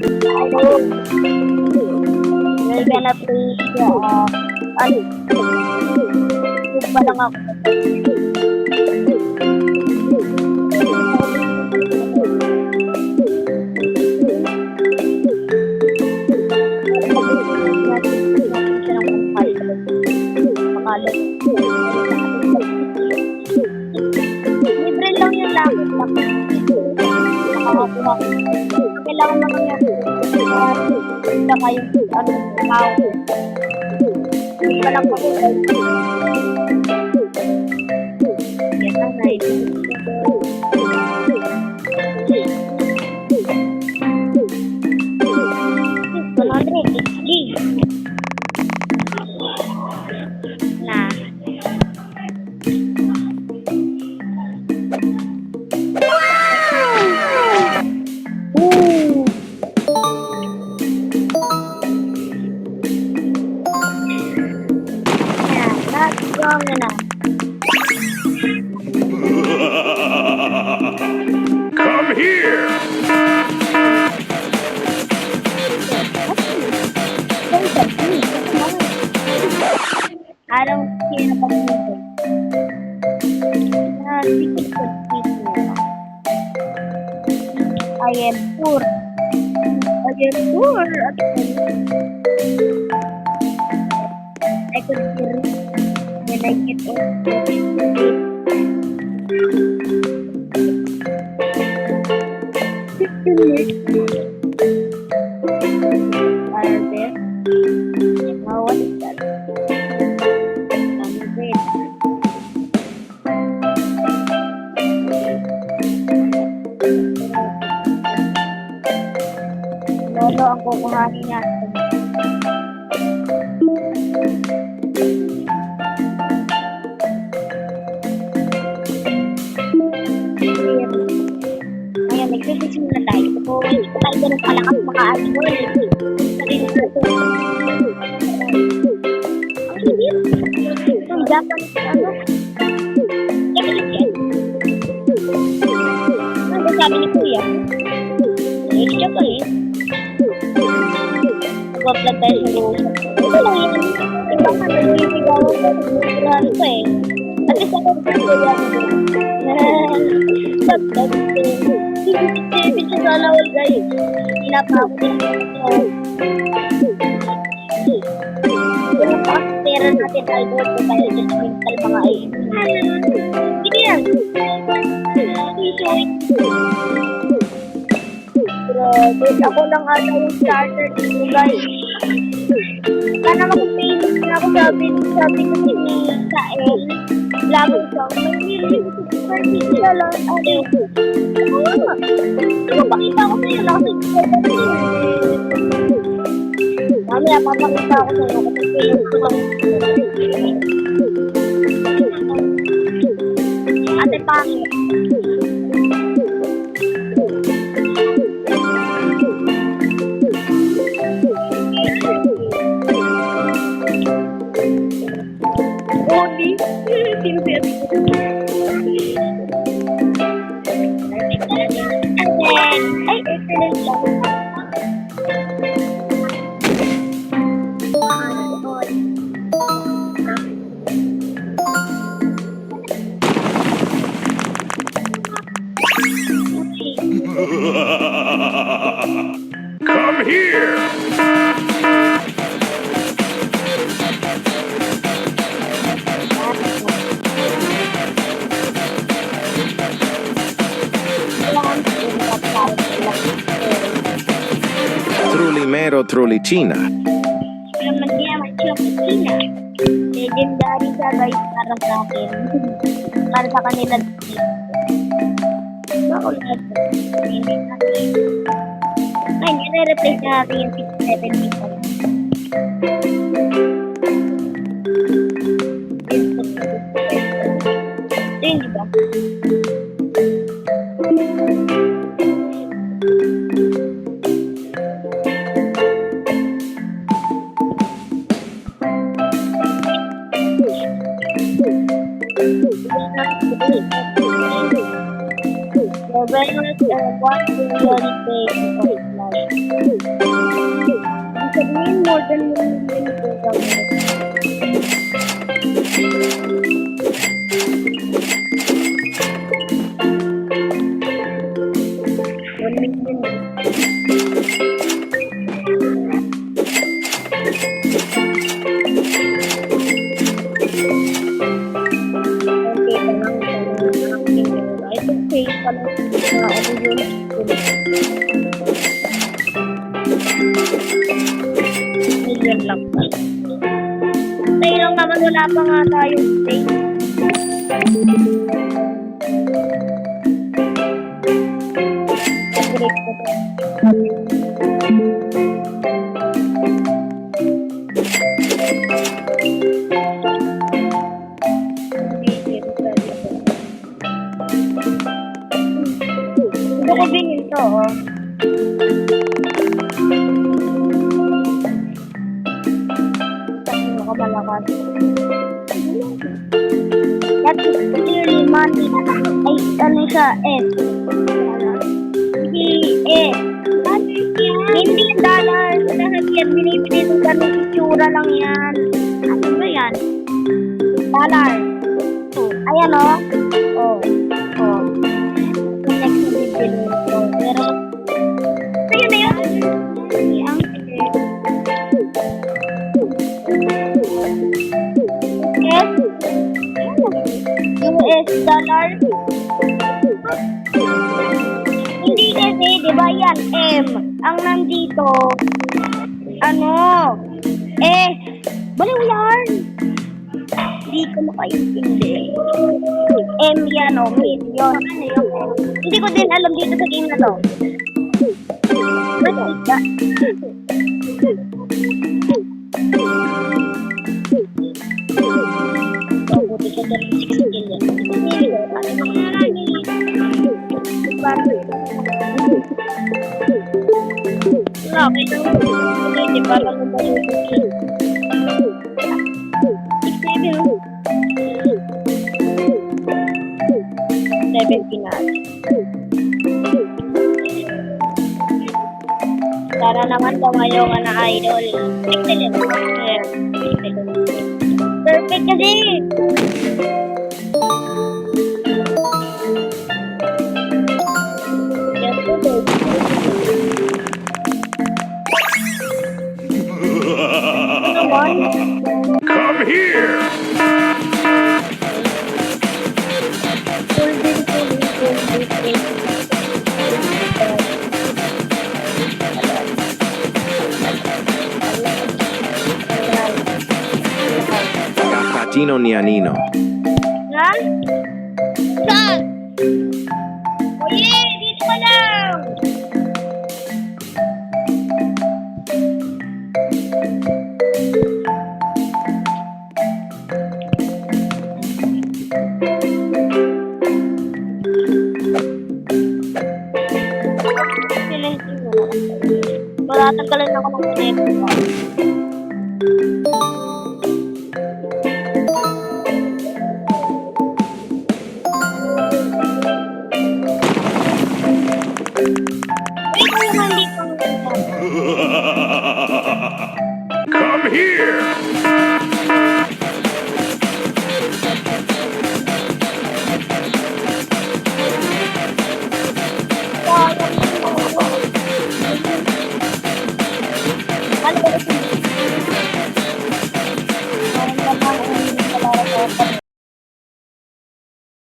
Hello. We're gonna play ano? Tube pa lang ako. Libre lang yung langit lang. Nakakakuha. Kailangan naman yan. Punta kayo tao. Hindi pa lang ako. Yan ang nice. Nah. Come here! I don't care about music. I am poor. I am poor. I could hear when I get old. Are there? Now what is that? Lolo ang kukuhanin natin. Ayan, nagsisimula na tayo. So, hindi ko tayo ganun kalakas makaali mo eh. Sabihin natin. Ang hindi. Ang Japanese ano? Ano sabi ni Kuya? It's Japanese. Mag-vlog tayo sa loob. Ito lang yan. Ibang naliligawan ko. Sigurahan ko eh. At isa ko sa kuya ko. Pag-vlog ko. Hindi siya sa lawal guys. Pinapako din ito. Yung pakastera natin ay doon ko tayo judgmental mga ay. Hindi yan. Grabe, ako lang ata yung starter dito guys. Sana mag-famous na ako, sabi ko si Kael. Vlogger siya. May sila lang. Oo nga. Papakita ko sa'yo lang kasi mamaya papakita ko sa'yo kasi famous ko lang. Ate pangit. Only, Come here! Trulimero Trulicina. naman niya China. Legendary siya guys para sa akin. Para sa kanila. Ako lahat. Ay, nire-replace na natin yung 6-7 people. Ito yun, diba? The winners are 1 billion days of life. more than 1 million. I think pay pa lang na ano yun. Million lang pa. Tayo lang naman wala pa nga tayong stay. Break ko to. Gusto ko din ito, oh. Malakas. That is clearly money. Ay, ano siya, S. Hindi dollars. Lahat yan, binibili ng ganun itsura lang yan. Ano ba yan? Dollar. Ayan, oh. Oh. Oh. Next na bibili ko. Pero, ayun na yun. Ang US dollar. Hindi kasi, di ba yan, M. Ang nandito, ano, baliw yan. Hindi ko makaintindi. M yan, o, million. Ano yung M? Hindi ko din alam dito sa game na to. Basta. Buti siya dyan ng 6 million. Ano mangyarani? Wala, kaya hindi para mo ba yung 70 na. Sana naman tumayo ka na idol. Excellent. Perfect kasi. Come here! Catino Nianino. Ha? Saan? Oye, dito ka lang! Matatanggalan ako ng connect. Come here! Ano ba